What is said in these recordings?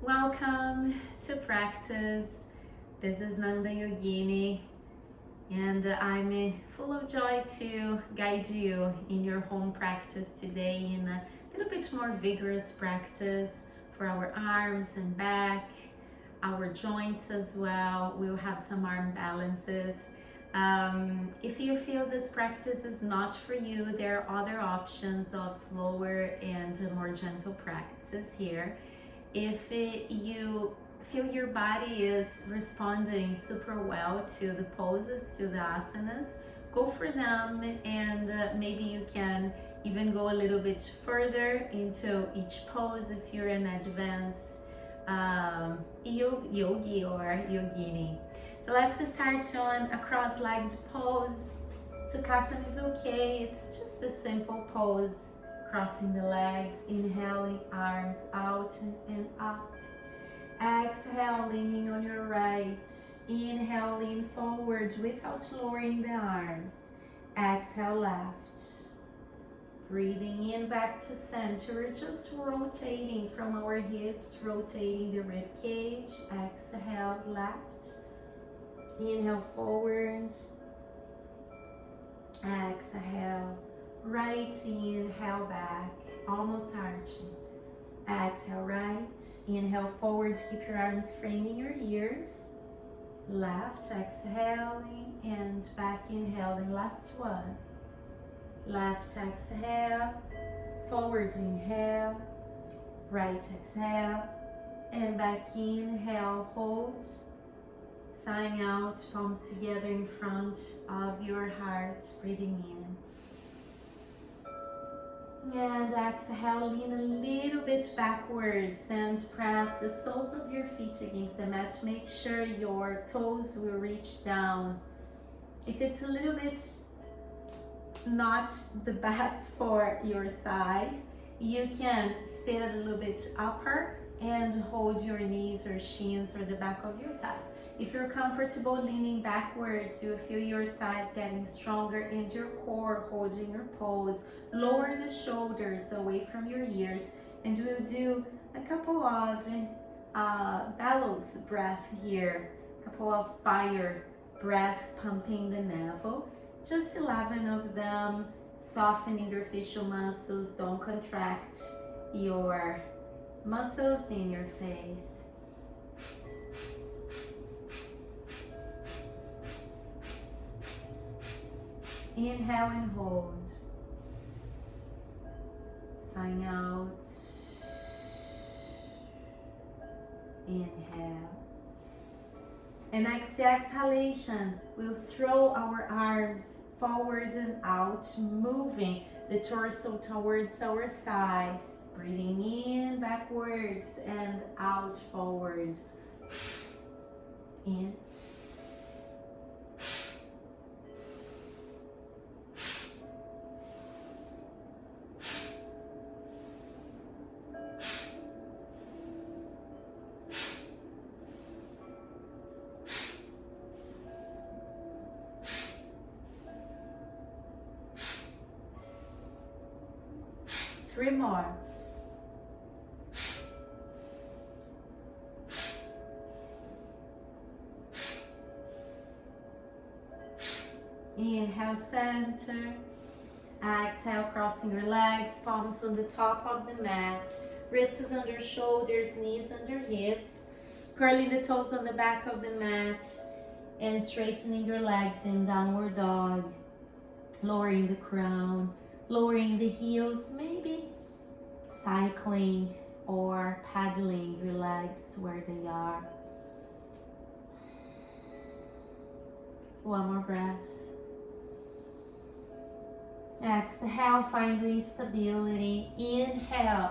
Welcome to practice. This is Nanda Yogini, and I'm full of joy to guide you in your home practice today in a little bit more vigorous practice for our arms and back, our joints as well. We'll have some arm balances. If you feel this practice is not for you, there are other options of slower and more gentle practices here. If you feel your body is responding super well to the poses, to the asanas, go for them, and maybe you can even go a little bit further into each pose if you're an advanced yogi or yogini. So let's start on a cross-legged pose. Sukhasana is okay, it's just a simple pose. Crossing the legs, inhaling, arms out and up. Exhale, leaning on your right. Inhale, lean forward without lowering the arms. Exhale, left. Breathing in back to center, just rotating from our hips, rotating the rib cage. Exhale, left. Inhale, forward. Exhale. Right, inhale back, almost arching. Exhale, right. Inhale forward, keep your arms framing your ears. Left, exhaling, and back inhaling. Last one. Left, exhale. Forward, inhale. Right, exhale. And back inhale, hold. Sighing out, palms together in front of your heart, breathing in. And exhale, lean a little bit backwards and press the soles of your feet against the mat. Make sure your toes will reach down. If it's a little bit not the best for your thighs, you can sit a little bit upper and hold your knees or shins or the back of your thighs. If you're comfortable leaning backwards, you'll feel your thighs getting stronger and your core holding your pose. Lower the shoulders away from your ears, and we'll do a couple of bellows breath here, a couple of fire breath pumping the navel. Just 11 of them, softening your facial muscles. Don't contract your muscles in your face. Inhale and hold. Sign out. Inhale. And next exhalation, we'll throw our arms forward and out, moving the torso towards our thighs. Breathing in backwards and out forward. In. Three more. Inhale, center. Exhale, crossing your legs, palms on the top of the mat. Wrists under shoulders, knees under hips. Curling the toes on the back of the mat and straightening your legs in downward dog. Lowering the crown, lowering the heels, maybe cycling or paddling your legs where they are. One more breath. Exhale, finding stability. Inhale,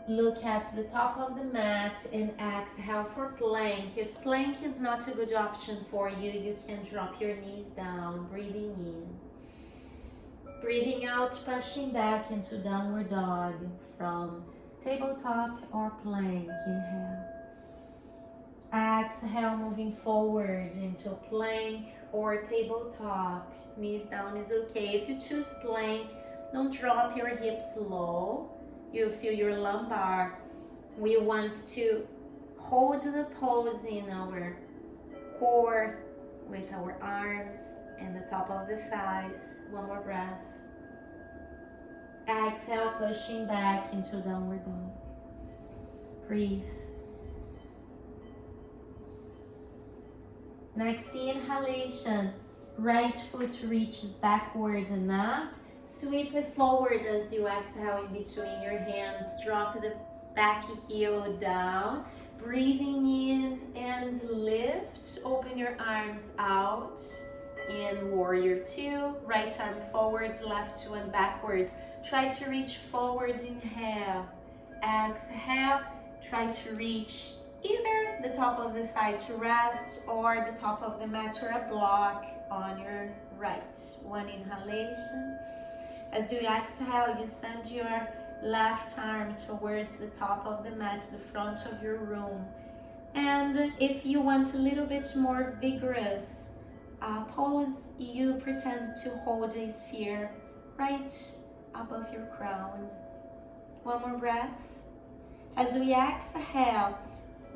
look at the top of the mat, and exhale for plank. If plank is not a good option for you, you can drop your knees down, breathing in. Breathing out, pushing back into downward dog from tabletop or plank. Inhale. Exhale, moving forward into plank or tabletop. Knees down is okay. If you choose plank, don't drop your hips low. You feel your lumbar. We want to hold the pose in our core with our arms and the top of the thighs. One more breath. Exhale, pushing back into downward dog. Breathe. Next inhalation, right foot reaches backward and up. Sweep it forward as you exhale in between your hands. Drop the back heel down. Breathing in and lift. Open your arms out in warrior two. Right arm forward, left one backwards. Try to reach forward, inhale. Exhale, try to reach either the top of the thigh to rest or the top of the mat or a block on your right. One inhalation. As you exhale, you send your left arm towards the top of the mat, the front of your room. And if you want a little bit more vigorous pose, you pretend to hold a sphere right above your crown. One more breath. As we exhale,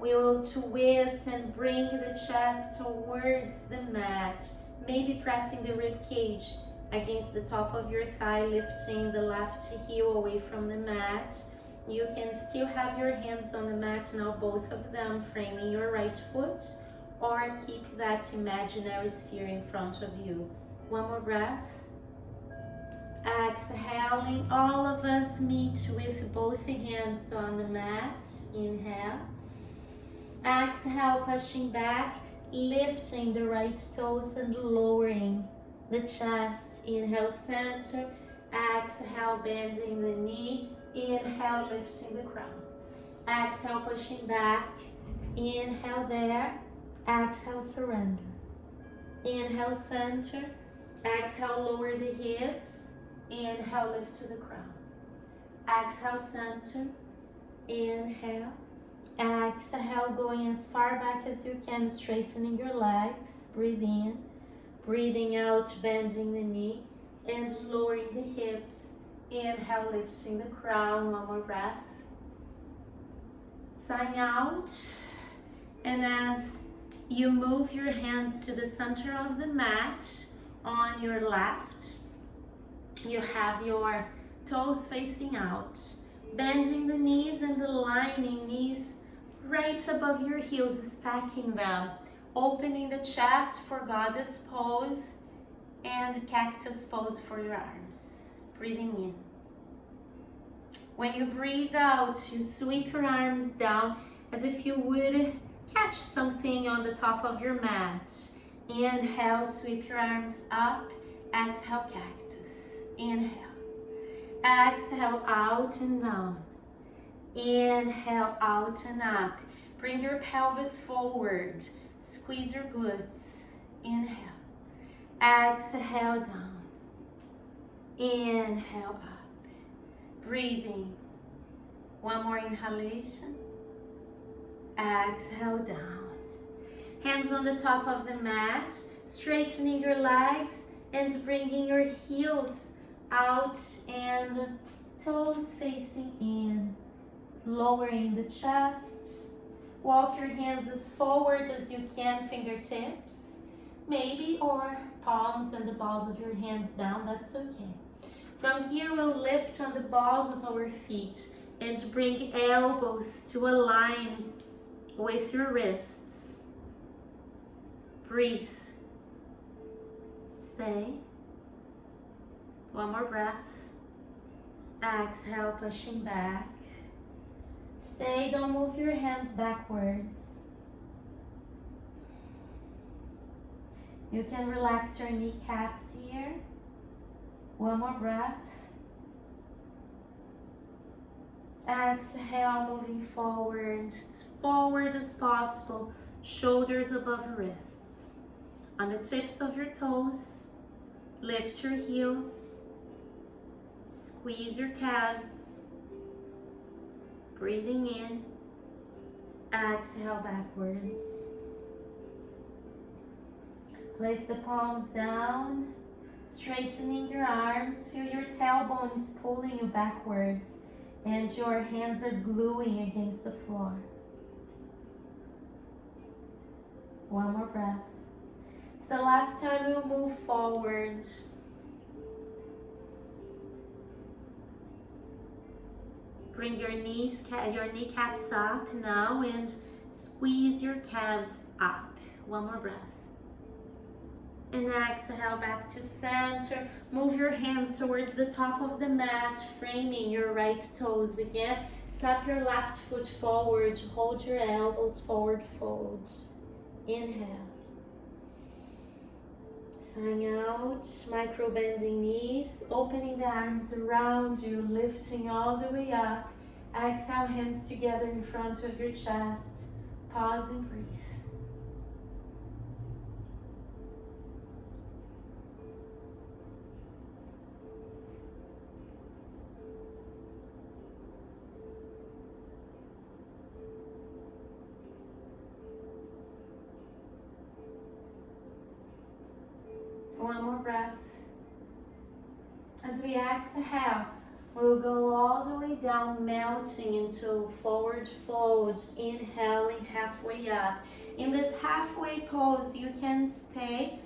we will twist and bring the chest towards the mat, maybe pressing the rib cage against the top of your thigh, lifting the left heel away from the mat. You can still have your hands on the mat now, both of them framing your right foot, or keep that imaginary sphere in front of you. One more breath. Exhaling, all of us meet with both hands on the mat. Inhale. Exhale, pushing back, lifting the right toes and lowering the chest. Inhale, center. Exhale, bending the knee. Inhale, lifting the crown. Exhale, pushing back. Inhale there. Exhale, surrender. Inhale, center. Exhale, lower the hips. Inhale, lift to the crown. Exhale, center. Inhale. Exhale, going as far back as you can, straightening your legs. Breathe in. Breathing out, bending the knee and lowering the hips. Inhale, lifting the crown. One more breath. Sign out. And as you move your hands to the center of the mat on your left, you have your toes facing out. Bending the knees and aligning knees right above your heels, stacking them. Opening the chest for goddess pose and cactus pose for your arms. Breathing in. When you breathe out, you sweep your arms down as if you would catch something on the top of your mat. Inhale, sweep your arms up. Exhale, cactus. Inhale. Exhale, out and down. Inhale, out and up. Bring your pelvis forward. Squeeze your glutes. Inhale. Exhale, down. Inhale, up. Breathing. One more inhalation. Exhale, down. Hands on the top of the mat. Straightening your legs and bringing your heels out and toes facing in. Lowering the chest. Walk your hands as forward as you can, fingertips, maybe, or palms and the balls of your hands down, that's okay. From here, we'll lift on the balls of our feet and bring elbows to align with your wrists. Breathe. Stay. One more breath. Exhale, pushing back. Stay, don't move your hands backwards. You can relax your kneecaps here. One more breath. Exhale, moving forward, as forward as possible. Shoulders above wrists. On the tips of your toes, lift your heels. Squeeze your calves. Breathing in, exhale backwards. Place the palms down, straightening your arms. Feel your tailbones pulling you backwards and your hands are gluing against the floor. One more breath. It's the last time we'll move forward. Bring your knees, your kneecaps up now and squeeze your calves up. One more breath. And exhale back to center. Move your hands towards the top of the mat, framing your right toes again. Step your left foot forward. Hold your elbows forward, fold. Inhale. Sign out, micro bending knees, opening the arms around you, lifting all the way up. Exhale, hands together in front of your chest. Pause and breathe. One more breath. As we exhale, we'll go all the way down, melting into forward fold, inhaling halfway up. In this halfway pose, you can stay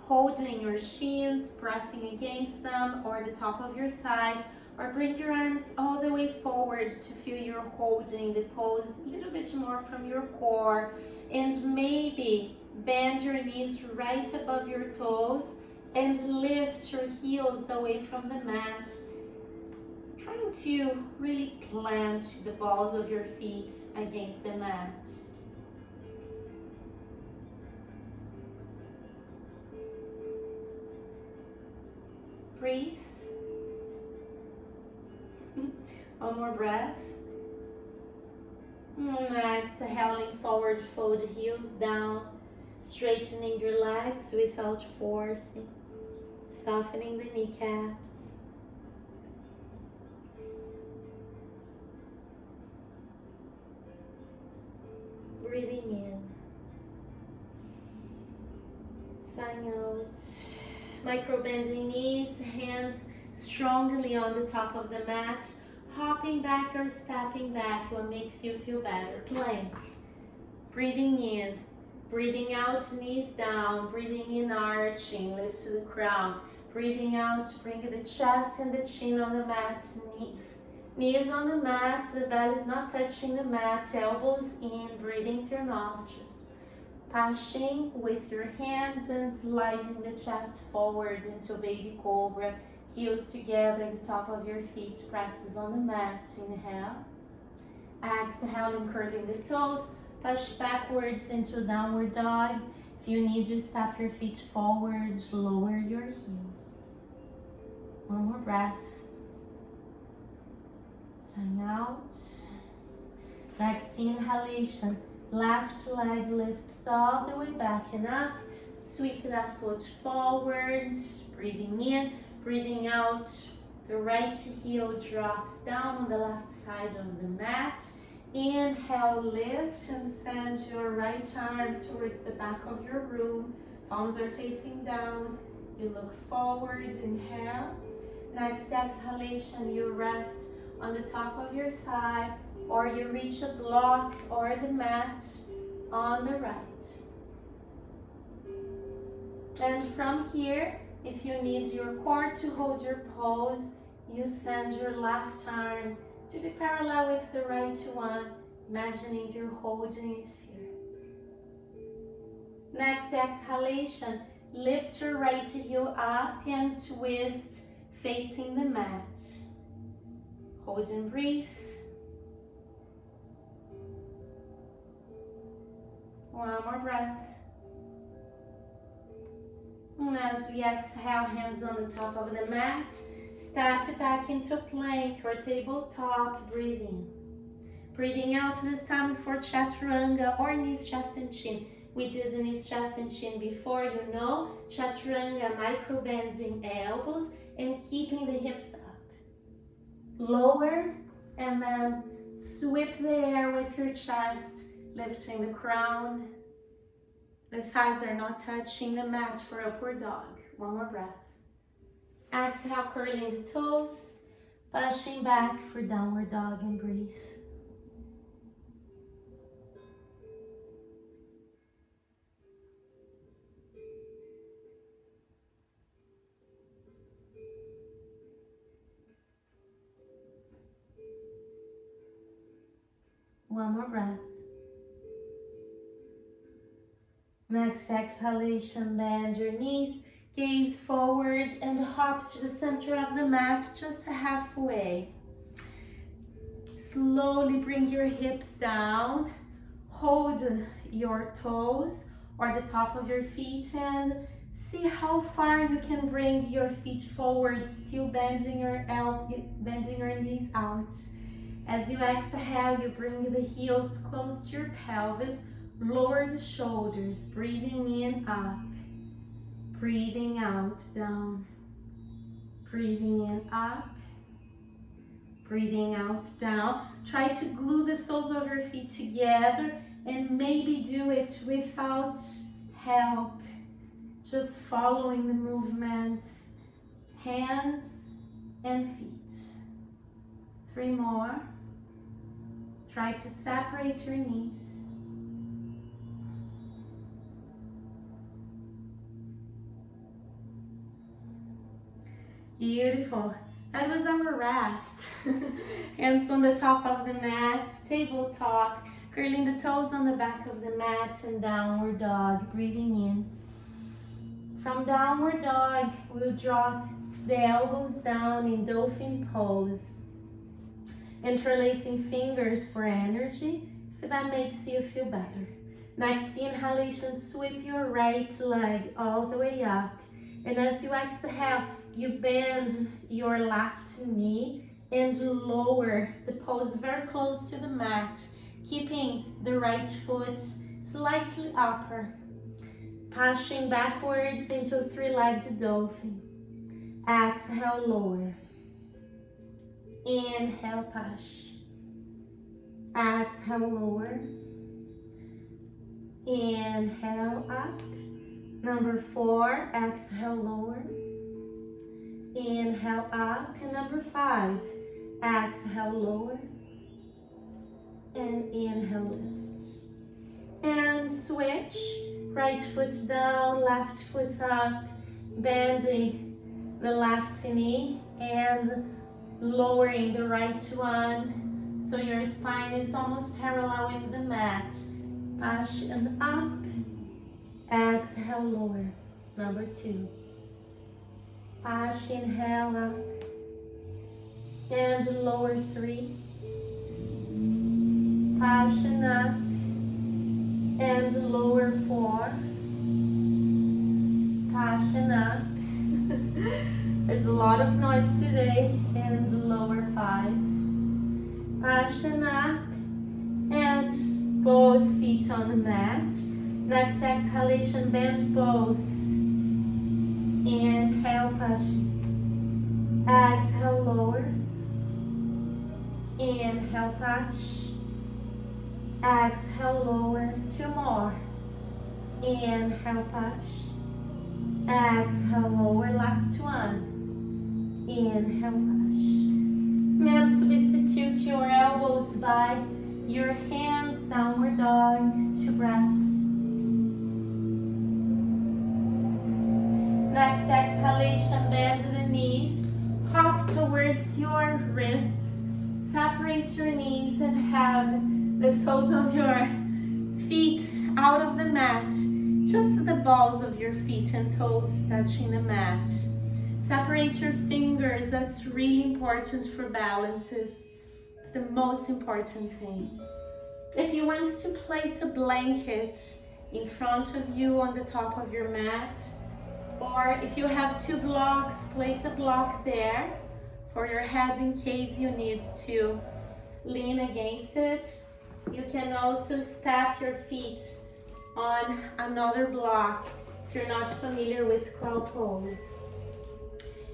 holding your shins, pressing against them, or the top of your thighs, or bring your arms all the way forward to feel you're holding the pose a little bit more from your core, and maybe bend your knees right above your toes and lift your heels away from the mat, trying to really plant the balls of your feet against the mat. Breathe. One more breath. And exhaling forward, fold heels down, straightening your legs without forcing, softening the kneecaps. Breathing in. Sign out. Micro bending knees, hands strongly on the top of the mat, hopping back or stepping back, what makes you feel better. Plank. Breathing in, breathing out, knees down, breathing in, arching, lift to the crown. Breathing out, bring the chest and the chin on the mat, knees on the mat, the belly is not touching the mat, elbows in, breathing through nostrils. Pushing with your hands and sliding the chest forward into baby cobra. Heels together, the top of your feet presses on the mat. Inhale. Exhaling, curving the toes. Push backwards into downward dog. If you need to step your feet forward, lower your heels. One more breath. Sign out. Next inhalation. Left leg lifts all the way back and up. Sweep that foot forward. Breathing in, breathing out. The right heel drops down on the left side of the mat. Inhale, lift and send your right arm towards the back of your room. Palms are facing down. You look forward, inhale. Next exhalation, you rest on the top of your thigh, or you reach a block or the mat on the right. And from here, if you need your core to hold your pose, you send your left arm to be parallel with the right one, imagining you're holding a sphere. Next exhalation, lift your right heel up and twist facing the mat. Hold and breathe. One more breath. And as we exhale, hands on the top of the mat, step back into plank or tabletop, breathing. Breathing out this time for chaturanga or knees, chest and chin. We did knees, chest and chin before, you know. Chaturanga, micro bending elbows and keeping the hips up. Lower and then sweep the air with your chest, lifting the crown. The thighs are not touching the mat for upward dog. One more breath. Exhale, curling the toes, pushing back for downward dog and breathe. One more breath. Next exhalation, bend your knees, gaze forward and hop to the center of the mat, just halfway. Slowly bring your hips down, hold your toes or the top of your feet and see how far you can bring your feet forward, still bending your knees out. As you exhale, you bring the heels close to your pelvis, lower the shoulders, breathing in up, breathing out, down, breathing in up, breathing out, down. Try to glue the soles of your feet together and maybe do it without help, just following the movements, hands and feet. 3 more. Try to separate your knees. Beautiful. That was our rest. Hands on the top of the mat, tabletop, curling the toes on the back of the mat and downward dog, breathing in. From downward dog, we'll drop the elbows down in dolphin pose. Interlacing fingers for energy, if that makes you feel better. Next inhalation, sweep your right leg all the way up. And as you exhale, you bend your left knee and lower the pose very close to the mat, keeping the right foot slightly upper. Pushing backwards into 3-legged dolphin. Exhale, lower. Inhale, push. Exhale, lower. Inhale, up. Number 4, exhale, lower. Inhale, up. And number 5, exhale, lower. And inhale, lift. And switch. Right foot down, left foot up. Bending the left knee and lowering the right one, so your spine is almost parallel with the mat. Push and up. Exhale, lower. Number 2. Push, inhale, up. And lower 3. Push and up. And lower 4. Push and up. There's a lot of noise today. And lower 5. Push and up. And both feet on the mat. Next exhalation, bend both. Inhale, push. Exhale, lower. Inhale, push. Exhale, lower. 2 more. Inhale, push. Exhale, lower. Last one. Inhale, push. And substitute your elbows by your hands, downward dog, 2 breaths. Next exhalation, bend the knees, hop towards your wrists, separate your knees and have the soles of your feet out of the mat, just the balls of your feet and toes touching the mat. Separate your fingers, that's really important for balances. It's the most important thing. If you want to place a blanket in front of you on the top of your mat, or if you have 2 blocks, place a block there for your head in case you need to lean against it. You can also stack your feet on another block if you're not familiar with crow pose.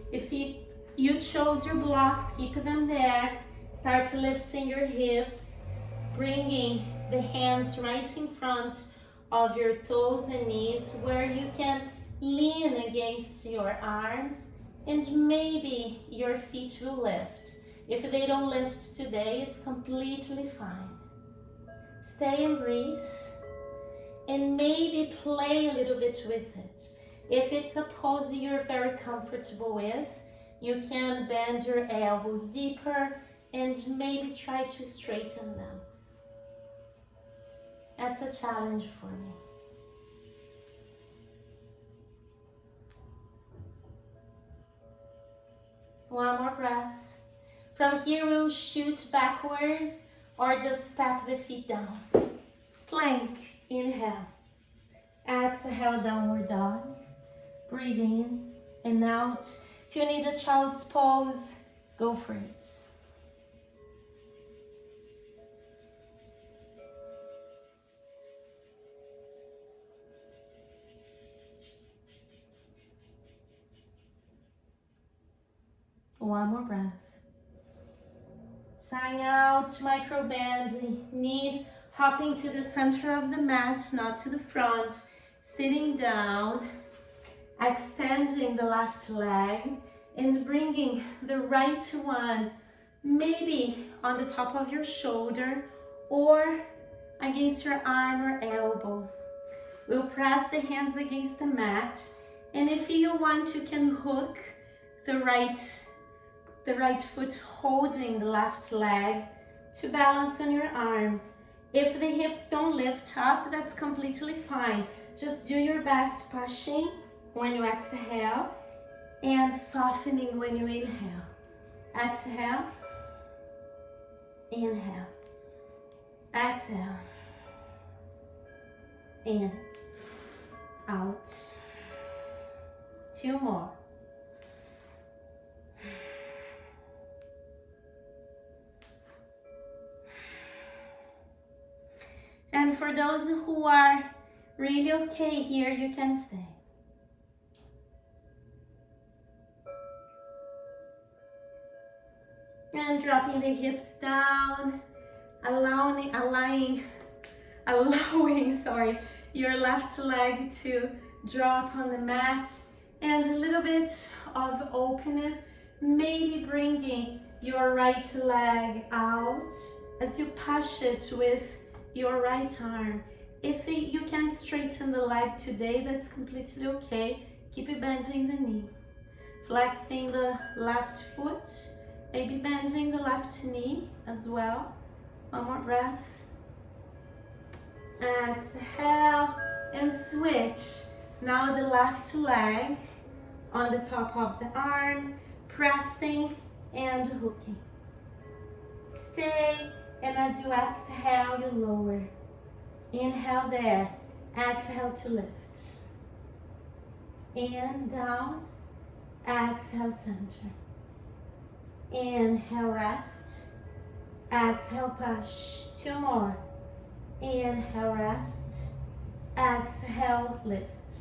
If you chose your blocks, keep them there. Start lifting your hips, bringing the hands right in front of your toes and knees where you can lean against your arms and maybe your feet will lift. If they don't lift today, it's completely fine. Stay and breathe and maybe play a little bit with it. If it's a pose you're very comfortable with, you can bend your elbows deeper and maybe try to straighten them. That's a challenge for me. One more breath. From here, we'll shoot backwards or just step the feet down. Plank, inhale. Exhale, downward dog. Breathe in and out. If you need a child's pose, go for it. One more breath. Sign out, micro bend, knees hopping to the center of the mat, not to the front. Sitting down, extending the left leg and bringing the right one maybe on the top of your shoulder or against your arm or elbow. We'll press the hands against the mat, and if you want, you can hook the right foot holding the left leg to balance on your arms. If the hips don't lift up, that's completely fine. Just do your best pushing when you exhale and softening when you inhale. Exhale, inhale, exhale, in, out. 2 more. And for those who are really okay here, you can stay. And dropping the hips down, allowing your left leg to drop on the mat, and a little bit of openness, maybe bringing your right leg out as you push it with your right arm. If you can't straighten the leg today, that's completely okay. Keep it bending the knee. Flexing the left foot, maybe bending the left knee as well. One more breath. Exhale and switch. Now the left leg on the top of the arm, pressing and hooking. Stay, and as you exhale, you lower. Inhale there, exhale to lift. In, down, exhale, center. Inhale, rest. Exhale, push. 2 more. Inhale, rest. Exhale, lift.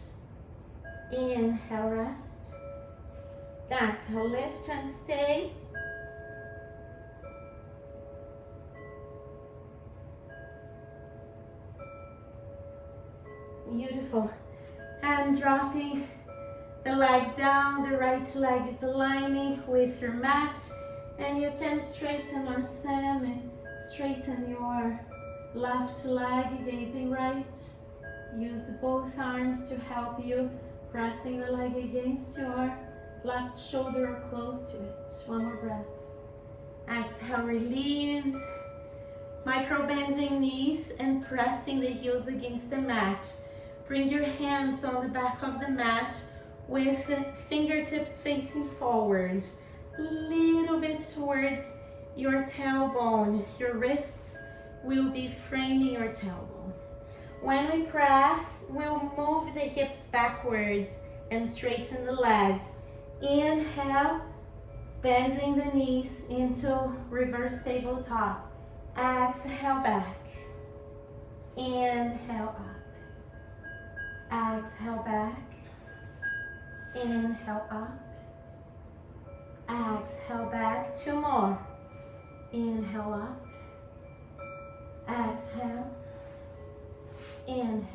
Inhale, rest. Exhale, lift and stay. Beautiful. And dropping the leg down, the right leg is aligning with your mat, and you can straighten or straighten your left leg, gazing right. Use both arms to help you, pressing the leg against your left shoulder or close to it. 1 more breath. Exhale, release. Micro bending knees and pressing the heels against the mat. Bring your hands on the back of the mat with fingertips facing forward, a little bit towards your tailbone. Your wrists will be framing your tailbone. When we press, we'll move the hips backwards and straighten the legs. Inhale, bending the knees into reverse tabletop. Exhale, back. Inhale, up. Exhale, back. Inhale, up. Exhale, back. 2 more. Inhale, up. Exhale. Inhale.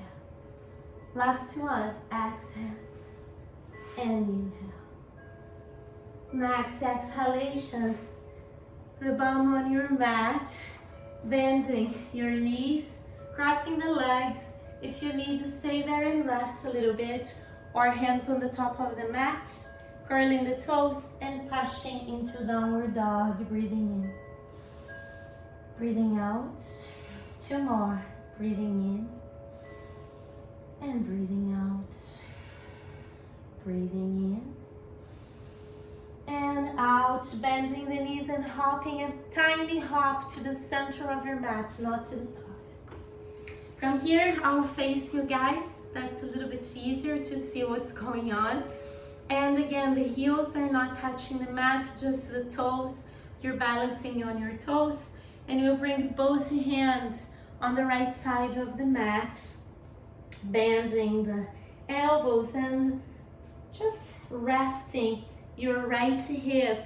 Last one. Exhale. And inhale. Next exhalation. The bum on your mat. Bending your knees. Crossing the legs. If you need to stay there and rest a little bit, or hands on the top of the mat, curling the toes and pushing into downward dog. Breathing in, breathing out. 2 more. Breathing in and breathing out. Breathing in and out, bending the knees and hopping a tiny hop to the center of your mat, not to the top. From here, I'll face you guys. That's a little bit easier to see what's going on. And again, the heels are not touching the mat, just the toes. You're balancing on your toes. And you'll bring both hands on the right side of the mat, bending the elbows and just resting your right hip,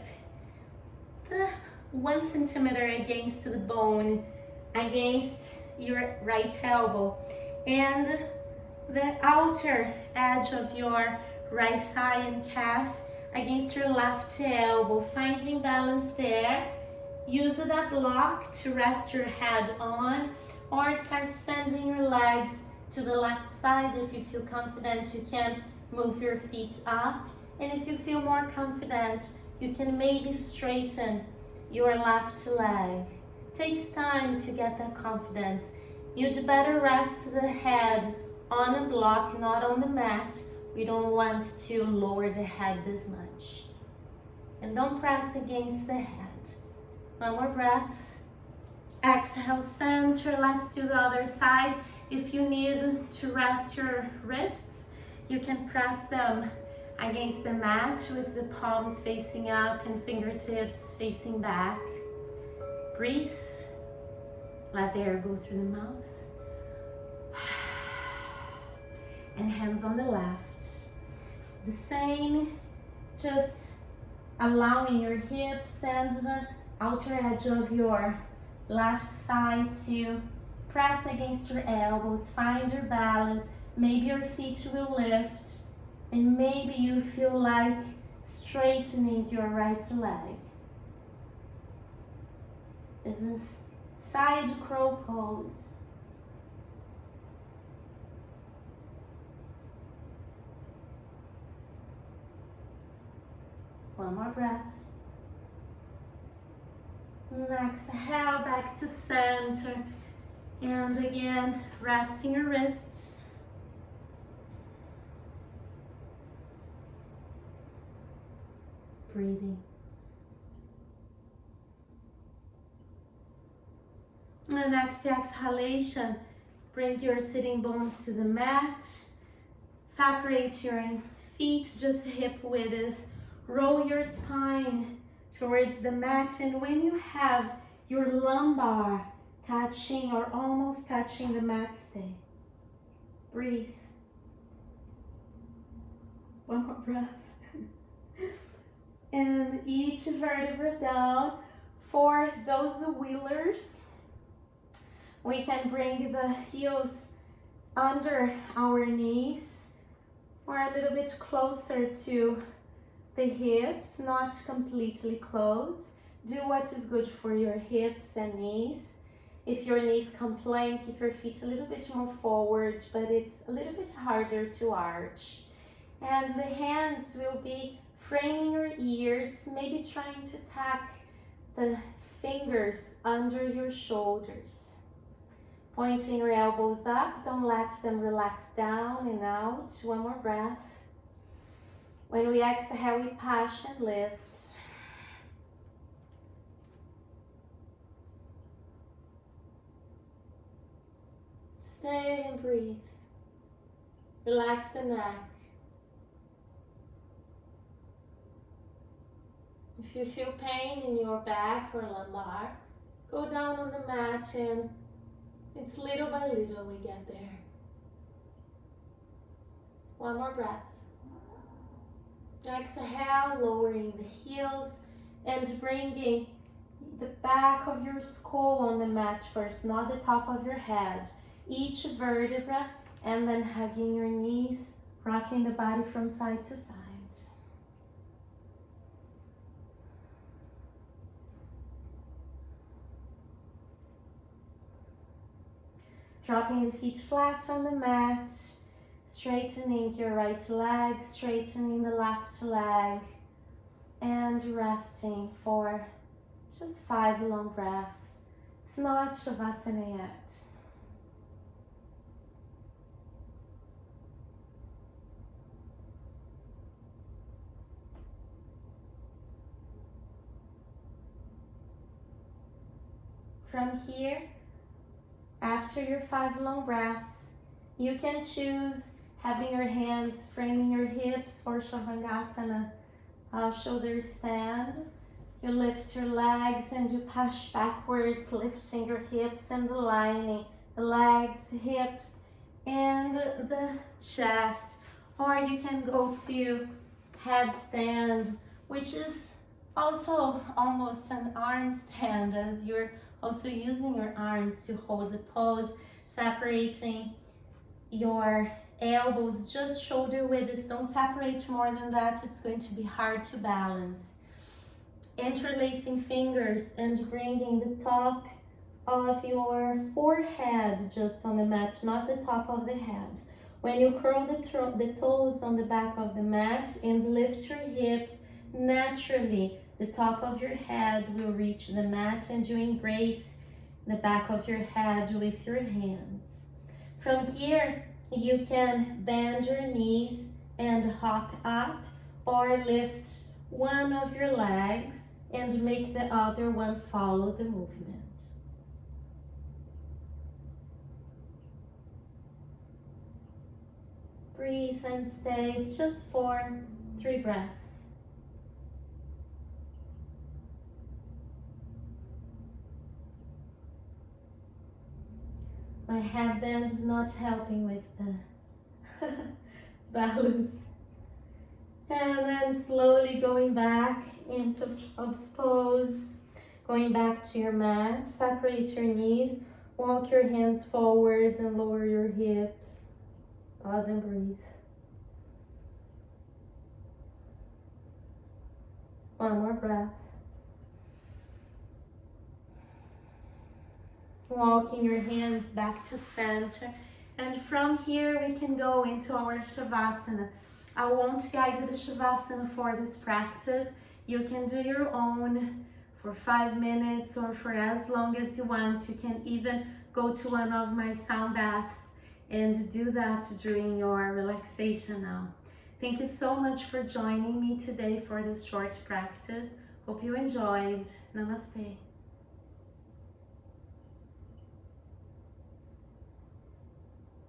the 1 centimeter against the bone, against your right elbow, and the outer edge of your right thigh and calf against your left elbow, finding balance there. Use that block to rest your head on, or start sending your legs to the left side. If you feel confident, you can move your feet up, and if you feel more confident, you can maybe straighten your left leg. Takes time to get that confidence. You'd better rest the head on a block, not on the mat. We don't want to lower the head this much. And don't press against the head. One more breath. Exhale, center. Let's do the other side. If you need to rest your wrists, you can press them against the mat with the palms facing up and fingertips facing back. Breathe. Let the air go through the mouth. And hands on the left. The same, just allowing your hips and the outer edge of your left thigh to press against your elbows. Find your balance. Maybe your feet will lift, and maybe you feel like straightening your right leg. This is side crow pose. One more breath. Exhale, back to center. And again, resting your wrists. Breathing. And next exhalation, bring your sitting bones to the mat. Separate your feet just hip width. Roll your spine towards the mat, and when you have your lumbar touching or almost touching the mat, stay. Breathe. One more breath. And each vertebra down. For those wheelers, we can bring the heels under our knees or a little bit closer to the hips, not completely close. Do what is good for your hips and knees. If your knees complain, keep your feet a little bit more forward, but it's a little bit harder to arch. And the hands will be framing your ears, maybe trying to tuck the fingers under your shoulders. Pointing your elbows up, don't let them relax down and out. One more breath. When we exhale, we push and lift. Stay and breathe. Relax the neck. If you feel pain in your back or lumbar, go down on the mat, and it's little by little we get there. One more breath. Exhale, lowering the heels and bringing the back of your skull on the mat first, not the top of your head. Each vertebra, and then hugging your knees, rocking the body from side to side. Dropping the feet flat on the mat, straightening your right leg, straightening the left leg, and resting for just 5 long breaths. It's not Shavasana yet. from here, after your 5 long breaths, you can choose having your hands framing your hips for Shavangasana, shoulder stand. You lift your legs and you push backwards, lifting your hips and aligning the legs, hips, and the chest. Or you can go to headstand, which is also almost an arm stand, as you're also using your arms to hold the pose, separating your elbows just shoulder width. Don't separate more than that, it's going to be hard to balance. Interlacing fingers and bringing the top of your forehead just on the mat, not the top of the head. When you curl the toes on the back of the mat and lift your hips, naturally the top of your head will reach the mat and you embrace the back of your head with your hands. From here, you can bend your knees and hop up, or lift one of your legs and make the other one follow the movement. Breathe and stay. It's just for 3 breaths. My headband is not helping with the balance. And then slowly going back into child's pose. Going back to your mat. Separate your knees. Walk your hands forward and lower your hips. Pause and breathe. One more breath. Walking your hands back to center. And from here we can go into our Shavasana. I won't guide you the Shavasana for this practice. You can do your own for 5 minutes or for as long as you want. You can even go to one of my sound baths and do that during your relaxation now. Thank you so much for joining me today for this short practice. Hope you enjoyed. Namaste.